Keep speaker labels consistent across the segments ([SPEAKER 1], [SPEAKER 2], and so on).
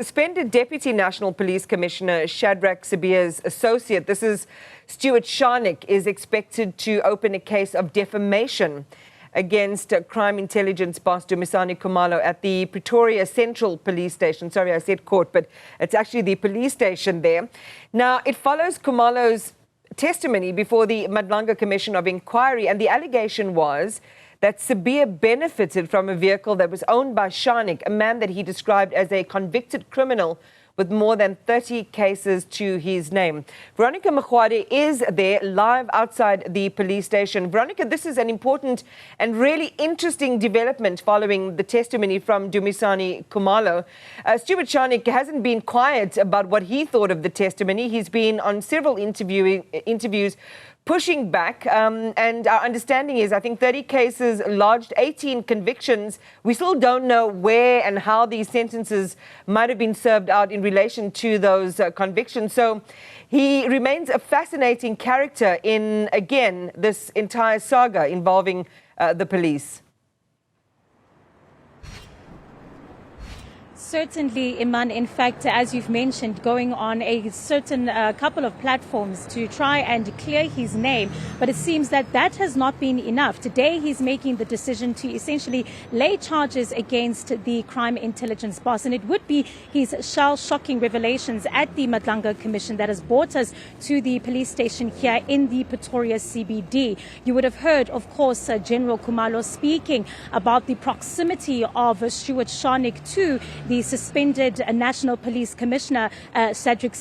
[SPEAKER 1] Suspended Deputy National Police Commissioner Shadrack Sibiya's associate, this is Stuart Scharnick, is expected to open a case of defamation against crime intelligence boss Dumisani Khumalo at the Pretoria Central Police Station. Sorry, I said court, but it's actually the police station there. Now, it follows Khumalo's testimony before the Madlanga Commission of Inquiry, and the allegation was that Sibiya benefited from a vehicle that was owned by Shanik, a man that he described as a convicted criminal with more than 30 cases to his name. Veronica Makhoali is there live outside the police station. Veronica, this is an important and really interesting development following the testimony from Dumisani Khumalo. Stuart Scharnick hasn't been quiet about what he thought of the testimony. He's been on several interviews pushing back, and our understanding is, I think, 30 cases lodged, 18 convictions. We still don't know where and how these sentences might have been served out in relation to those convictions. So he remains a fascinating character in, again, this entire saga involving the police.
[SPEAKER 2] Certainly, Iman. In fact, as you've mentioned, going on a certain couple of platforms to try and clear his name. But it seems that that has not been enough. Today, he's making the decision to essentially lay charges against the crime intelligence boss. And it would be his shell-shocking revelations at the Madlanga Commission that has brought us to the police station here in the Pretoria CBD. You would have heard, of course, General Khumalo speaking about the proximity of Stuart Scharnick to the suspended National Police Commissioner Shadrack,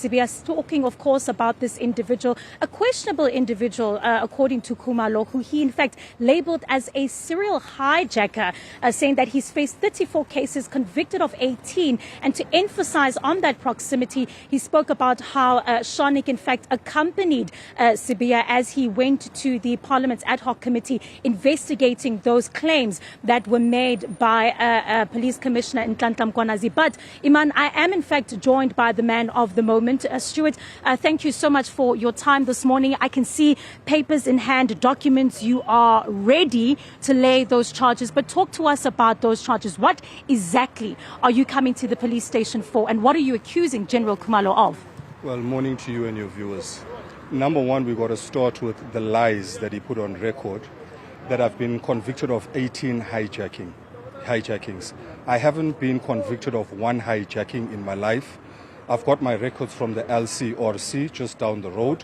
[SPEAKER 2] talking, of course, about this individual, a questionable individual, according to Khumalo, who he, in fact, labelled as a serial hijacker, saying that he's faced 34 cases, convicted of 18. And to emphasize on that proximity, he spoke about how Shanik, in fact, accompanied Sibiya as he went to the Parliament's ad hoc committee investigating those claims that were made by Police Commissioner Nhlanhla Mkhwanazi. But, Iman, I am in fact joined by the man of the moment. Stuart, thank you so much for your time this morning. I can see papers in hand, documents. You are ready to lay those charges. But talk to us about those charges. What exactly are you coming to the police station for, and what are you accusing General Khumalo of?
[SPEAKER 3] Well, morning to you and your viewers. Number one, we've got to start with the lies that he put on record, that I've been convicted of 18 hijackings. I haven't been convicted of one hijacking in my life. I've got my records from the LCRC just down the road.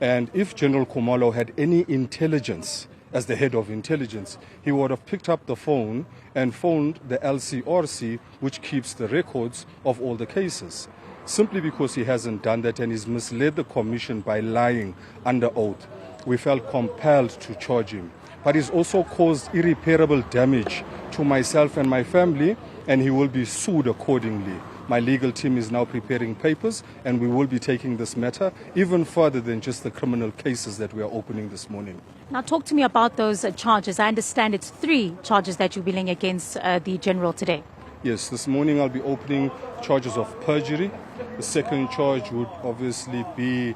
[SPEAKER 3] And if General Khumalo had any intelligence, as the head of intelligence, he would have picked up the phone and phoned the LCRC, which keeps the records of all the cases. Simply because he hasn't done that and he's misled the commission by lying under oath, we felt compelled to charge him. But he's also caused irreparable damage to myself and my family, and he will be sued accordingly. My legal team is now preparing papers, and we will be taking this matter even further than just the criminal cases that we are opening this morning.
[SPEAKER 2] Now, talk to me about those charges. I understand it's 3 charges that you're billing against the General today.
[SPEAKER 3] Yes, this morning I'll be opening charges of perjury. The second charge would obviously be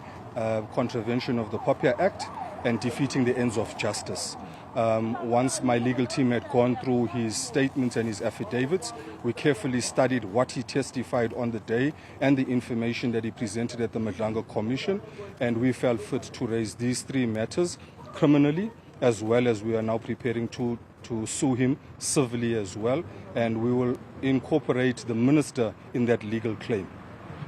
[SPEAKER 3] contravention of the POPIA Act and defeating the ends of justice. Once my legal team had gone through his statements and his affidavits, we carefully studied what he testified on the day and the information that he presented at the Madlanga Commission, and we felt fit to raise these 3 matters criminally, as well as we are now preparing to sue him civilly as well, and we will incorporate the minister in that legal claim.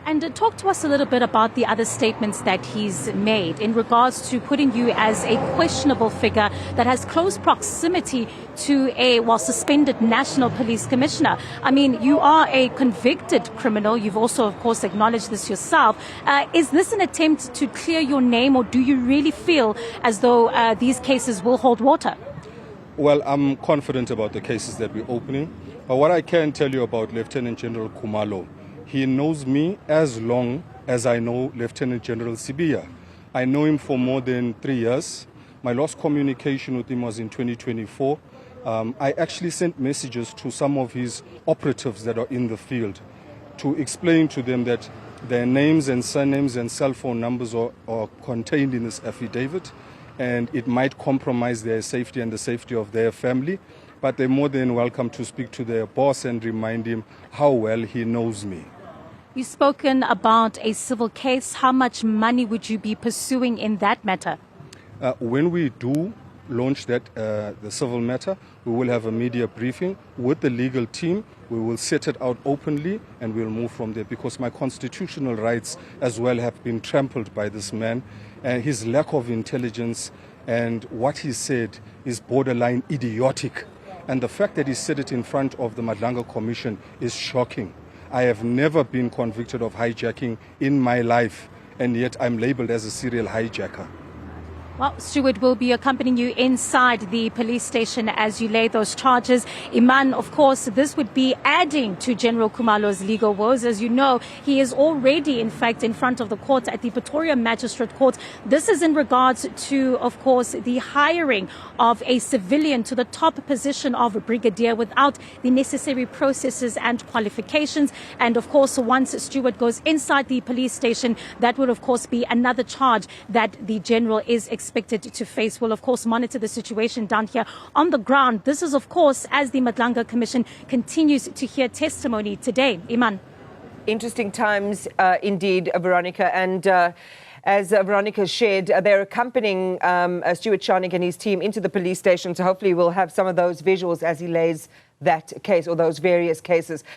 [SPEAKER 2] And talk to us a little bit about the other statements that he's made in regards to putting you as a questionable figure that has close proximity to a suspended National Police Commissioner. I mean, you are a convicted criminal. You've also, of course, acknowledged this yourself. Is this an attempt to clear your name, or do you really feel as though these cases will hold water?
[SPEAKER 3] Well, I'm confident about the cases that we're opening. But what I can tell you about Lieutenant General Khumalo, he knows me as long as I know Lieutenant General Sibiya. I know him for more than 3 years. My last communication with him was in 2024. I actually sent messages to some of his operatives that are in the field to explain to them that their names and surnames and cell phone numbers are contained in this affidavit, and it might compromise their safety and the safety of their family. But they're more than welcome to speak to their boss and remind him how well he knows me.
[SPEAKER 2] You've spoken about a civil case. How much money would you be pursuing in that matter?
[SPEAKER 3] When we do launch that, the civil matter, we will have a media briefing with the legal team. We will set it out openly and we'll move from there, because my constitutional rights as well have been trampled by this man. And his lack of intelligence and what he said is borderline idiotic. And the fact that he said it in front of the Madlanga Commission is shocking. I have never been convicted of hijacking in my life, and yet I'm labeled as a serial hijacker.
[SPEAKER 2] Well, Stuart will be accompanying you inside the police station as you lay those charges. Iman, of course, this would be adding to General Khumalo's legal woes. As you know, he is already, in fact, in front of the court at the Pretoria Magistrate Court. This is in regards to, of course, the hiring of a civilian to the top position of a brigadier without the necessary processes and qualifications. And, of course, once Stuart goes inside the police station, that will, of course, be another charge that the general is expected to face. We'll, of course, monitor the situation down here on the ground. This is, of course, as the Madlanga Commission continues to hear testimony today. Iman.
[SPEAKER 1] Interesting times indeed, Veronica. And as Veronica shared, they're accompanying Stuart Scharnick and his team into the police station. So hopefully we'll have some of those visuals as he lays that case, or those various cases.